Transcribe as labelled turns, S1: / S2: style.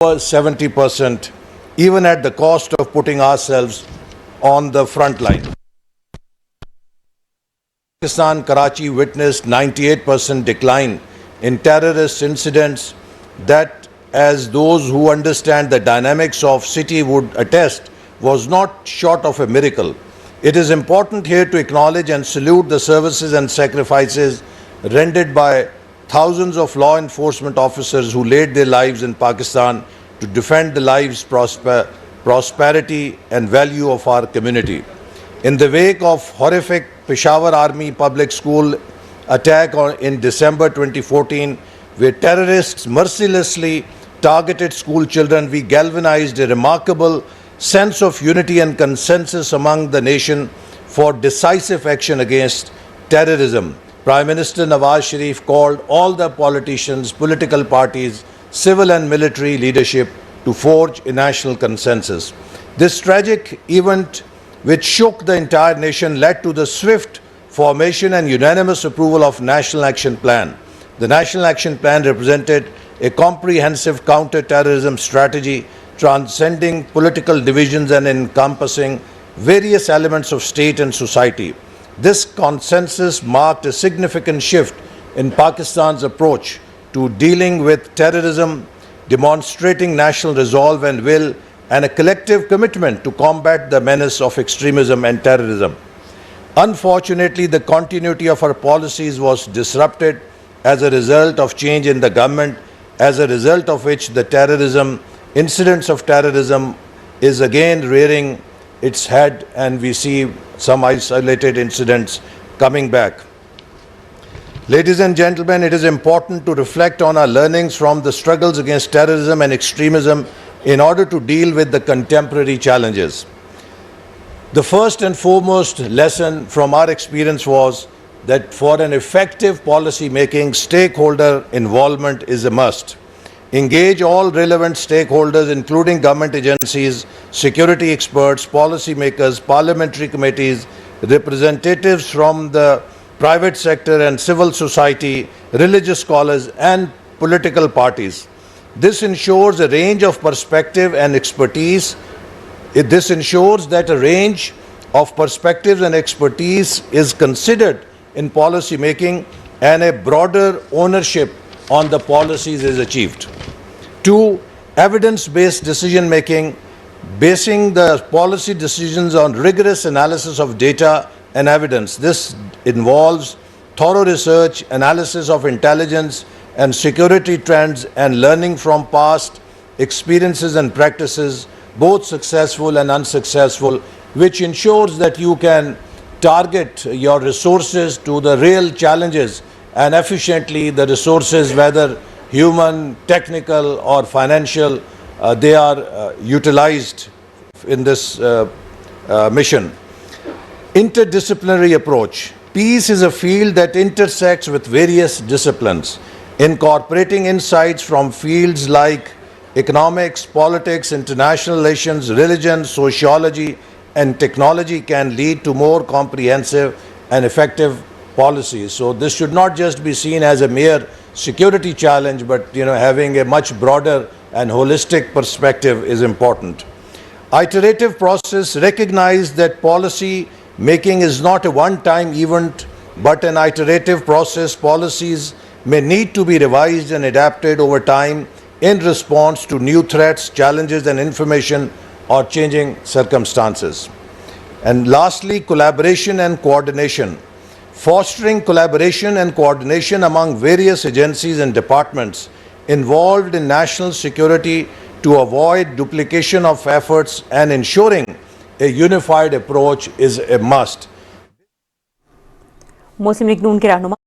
S1: 70%, even at the cost of putting ourselves on the front line. Pakistan, Karachi witnessed 98% decline in terrorist incidents that, as those who understand the dynamics of city would attest, was not short of a miracle. It is important here to acknowledge and salute the services and sacrifices rendered by thousands of law enforcement officers who laid their lives in Pakistan to defend the lives, prosperity and value of our community. In the wake of horrific Peshawar Army Public School attack in December 2014, where terrorists mercilessly targeted school children, we galvanized a remarkable sense of unity and consensus among the nation for decisive action against terrorism. Prime Minister Nawaz Sharif called all the politicians, political parties, civil and military leadership to forge a national consensus. This tragic event, which shook the entire nation, led to the swift formation and unanimous approval of National Action Plan. The National Action Plan represented a comprehensive counter-terrorism strategy transcending political divisions and encompassing various elements of state and society. This consensus marked a significant shift in Pakistan's approach to dealing with terrorism, demonstrating national resolve and will and a collective commitment to combat the menace of extremism and terrorism. Unfortunately, the continuity of our policies was disrupted as a result of change in the government, as a result of which the incidents of terrorism is again rearing its head, and we see some isolated incidents coming back. Ladies and gentlemen, it is important to reflect on our learnings from the struggles against terrorism and extremism in order to deal with the contemporary challenges. The first and foremost lesson from our experience was that for an effective policy making, stakeholder involvement is a must. Engage all relevant stakeholders, including government agencies, security experts, policy makers, parliamentary committees, representatives from the private sector and civil society, religious scholars and political parties. This ensures a range of perspective and expertise. This ensures that a range of perspectives and expertise is considered in policy making and a broader ownership on the policies is achieved. 2. Evidence-based decision making, basing the policy decisions on rigorous analysis of data and evidence. This involves thorough research, analysis of intelligence and security trends, and learning from past experiences and practices, both successful and unsuccessful, which ensures that you can target your resources to the real challenges and efficiently the resources, whether human, technical or financial, they are utilized in this mission. Interdisciplinary approach. Peace is a field that intersects with various disciplines. Incorporating insights from fields like economics, politics, international relations, religion, sociology and technology can lead to more comprehensive and effective policies. So this should not just be seen as a mere security challenge, but having a much broader and holistic perspective is important. Iterative process. Recognize that policy making is not a one-time event, but an iterative process. Policies may need to be revised and adapted over time in response to new threats, challenges and information or changing circumstances. And lastly, collaboration and coordination. Fostering collaboration and coordination among various agencies and departments involved in national security to avoid duplication of efforts and ensuring a unified approach is a must.
S2: Muslim League नून के रहनुमा